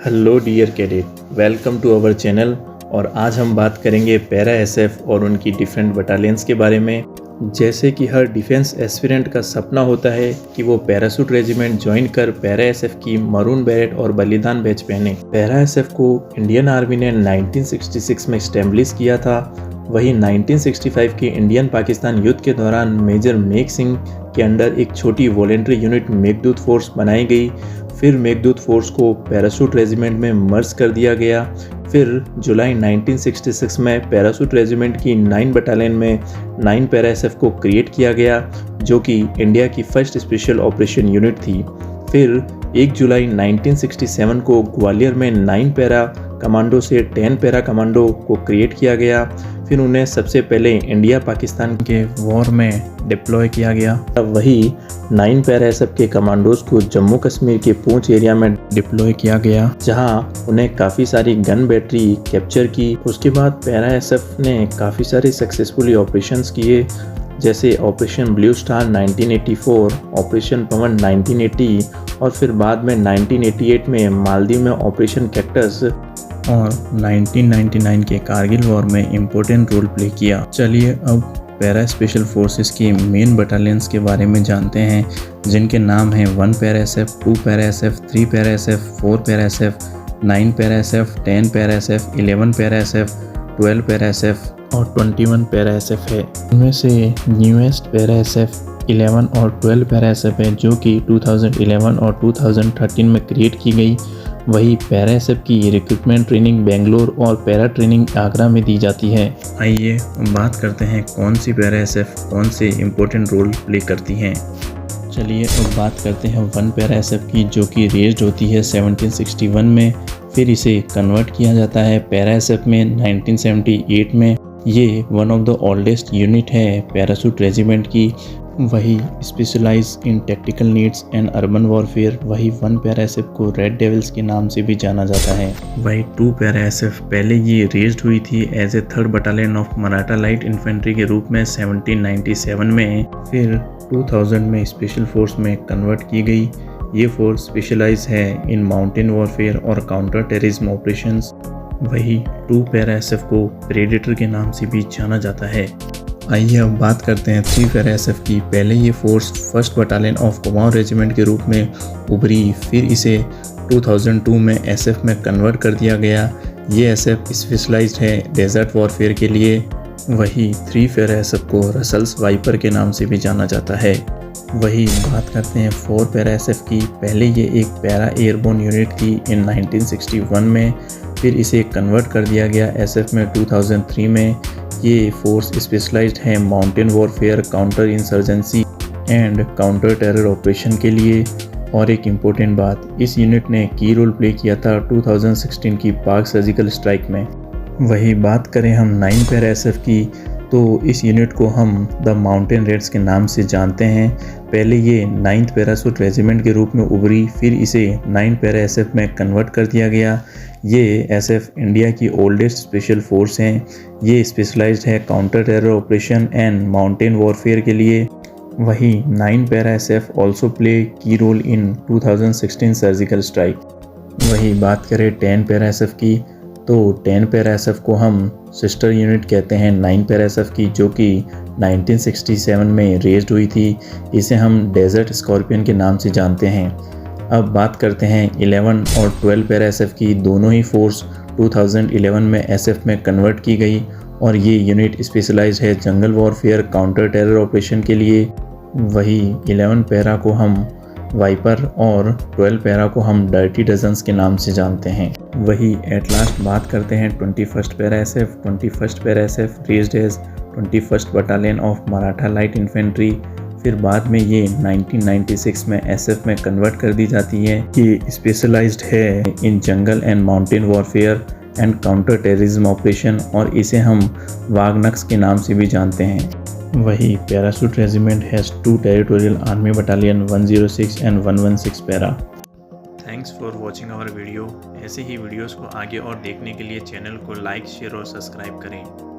Hello dear cadet, welcome to our channel. और आज हम बात करेंगे पैरा एसएफ और उनकी डिफरेंट बटालियंस के बारे में। जैसे कि हर डिफेंस एस्पिरेंट का सपना होता है कि वो पैराशूट रेजिमेंट ज्वाइन कर पैरा एसएफ की मरून बैरेट और बलिदान बैच पहने। पैरा एसएफ को इंडियन आर्मी ने 1966 में स्टैब्लिश किया था। वही 1965 के इंडियन पाकिस्तान युद्ध के दौरान मेजर मेघ सिंह के अंडर एक छोटी वॉलेंट्री यूनिट मेघदूत फोर्स बनाई गई। फिर मेघदूत फोर्स को पैराशूट रेजिमेंट में मर्ज कर दिया गया। फिर जुलाई 1966 में पैराशूट रेजिमेंट की 9 बटालियन में 9 पैरा एसएफ को क्रिएट किया गया, जो कि इंडिया की फर्स्ट स्पेशल ऑपरेशन यूनिट थी। फिर 1 जुलाई 1967 को ग्वालियर में 9 पैरा कमांडो से 10 पैरा कमांडो को क्रिएट किया गया। फिर उन्हें सबसे पहले इंडिया पाकिस्तान के वॉर में डिप्लॉय किया गया। तब वही 9 पैरा एसएफ के कमांडोज को जम्मू कश्मीर के पूंछ एरिया में डिप्लॉय किया गया, जहां उन्हें काफ़ी सारी गन बैटरी कैप्चर की। उसके बाद पैरा एसएफ ने काफ़ी सारे सक्सेसफुली ऑपरेशंस किए, जैसे ऑपरेशन ब्लू स्टार 1984, ऑपरेशन पवन 1980 और फिर बाद में 1988 में मालदीव में ऑपरेशन कैक्टस और 1999 के कारगिल वॉर में इम्पोर्टेंट रोल प्ले किया। चलिए अब पैरा स्पेशल फोर्सेस की मेन बटालियंस के बारे में जानते हैं, जिनके नाम हैं 1 para SF, 2 para SF, 3 para SF, 4 para SF, 9 para SF, 10 para SF, 11 para SF, 12 para SF और 21 पैरा एसएफ है। इनमें से न्यूएस्ट पैरा एसएफ 11 और 12 पैरा एसएफ है, जो कि 2011 और 2013 में क्रिएट की गई। वही पैरा एसएफ की रिक्रूटमेंट ट्रेनिंग बेंगलोर और पैरा ट्रेनिंग आगरा में दी जाती है। आइए बात करते हैं कौन सी पैरा एसएफ कौन से इम्पोर्टेंट रोल प्ले करती हैं। चलिए अब बात करते हैं 1 पैरा एसएफ की, जो कि रेज्ड होती है 1761 में। फिर इसे कन्वर्ट किया जाता है पैरा एसएफ में 1978 में। ये one of the oldest unit है पैराशूट रेजिमेंट की। वही specialise in tactical needs and urban warfare. वही 1 पैरा एसएफ को रेड डेविल्स के नाम से भी जाना जाता है। वही 2 पैरा एसएफ पहले ये रेज्ड हुई थी as a 3rd battalion of Maratha light infantry के रूप में 1797 में। फिर 2000 में स्पेशल फोर्स में कन्वर्ट की गई। ये फोर्स स्पेशलाइज है इन माउंटेन वॉरफेयर और काउंटर टेररिज्म ऑपरेशंस। वही 2 पैरा एसएफ को प्रेडेटर के नाम से भी जाना जाता है। आइए अब बात करते हैं 3 पैरा एसएफ की। पहले ये force 1st battalion of Kumaon regiment के रूप में उभरी, फिर इसे 2002 में एसएफ में कन्वर्ट कर दिया गया। ये एसएफ स्पेशलाइज्ड है डेजर्ट वॉरफेयर के लिए। वही 3 पैरा एसएफ को रसल्स वाइपर के नाम से भी जाना जाता है। वही बात करते हैं 4 पैरा एसएफ की। पहले ये एक पैरा एयरबोर्न यूनिट थी इन 1961 में, फिर इसे कन्वर्ट कर दिया गया एसएफ में 2003 में। ये फोर्स स्पेशलाइज्ड है mountain warfare, counter insurgency and counter terror operation के लिए। और एक इम्पोर्टेंट बात, इस यूनिट ने की रोल प्ले किया था 2016 की पाक सर्जिकल स्ट्राइक में। वही बात करें हम 9 पैरा एसएफ की, तो इस यूनिट को हम द माउंटेन रेड्स के नाम से जानते हैं। पहले ये 9th पैराशूट रेजिमेंट के रूप में उभरी, फिर इसे 9 पैरा एसएफ में कन्वर्ट कर दिया गया। ये एसएफ इंडिया की ओल्डेस्ट स्पेशल फोर्स हैं। ये स्पेशलाइज्ड है counter terror operation and mountain warfare के लिए। वही 9 पैरा एसएफ ऑल्सो प्ले की रोल इन 2016 सर्जिकल स्ट्राइक। वही बात करें 10 पैरा एसएफ की, तो 10 पैरा एसएफ को हम सिस्टर यूनिट कहते हैं 9 पैरा एसएफ की, जो कि 1967 में रेज्ड हुई थी। इसे हम डेजर्ट स्कॉर्पियन के नाम से जानते हैं। अब बात करते हैं 11 और 12 पैरा एसएफ की। दोनों ही फोर्स 2011 में एसएफ में कन्वर्ट की गई और ये यूनिट स्पेशलाइज्ड है जंगल वॉरफेयर, काउंटर टेरर ऑपरेशन के लिए। वही 11 पैरा को हम वाइपर और 12 पैरा को हम डर्टी डजन्स के नाम से जानते हैं। वही एट लास्ट बात करते हैं 21st para SF. 21st para SF raised as 21st battalion of Maratha light infantry. फिर बाद में ये 1996 में एसएफ में कन्वर्ट कर दी जाती है। ये स्पेशलाइज्ड है in jungle and mountain warfare and counter terrorism operation और इसे हम वागनक्स के नाम से भी जानते हैं। वही parachute regiment has 2 territorial army battalion 106 and 116 para. Thanks for watching our video. ऐसे ही वीडियोस को आगे और देखने के लिए चैनल को लाइक, शेयर और सब्सक्राइब करें।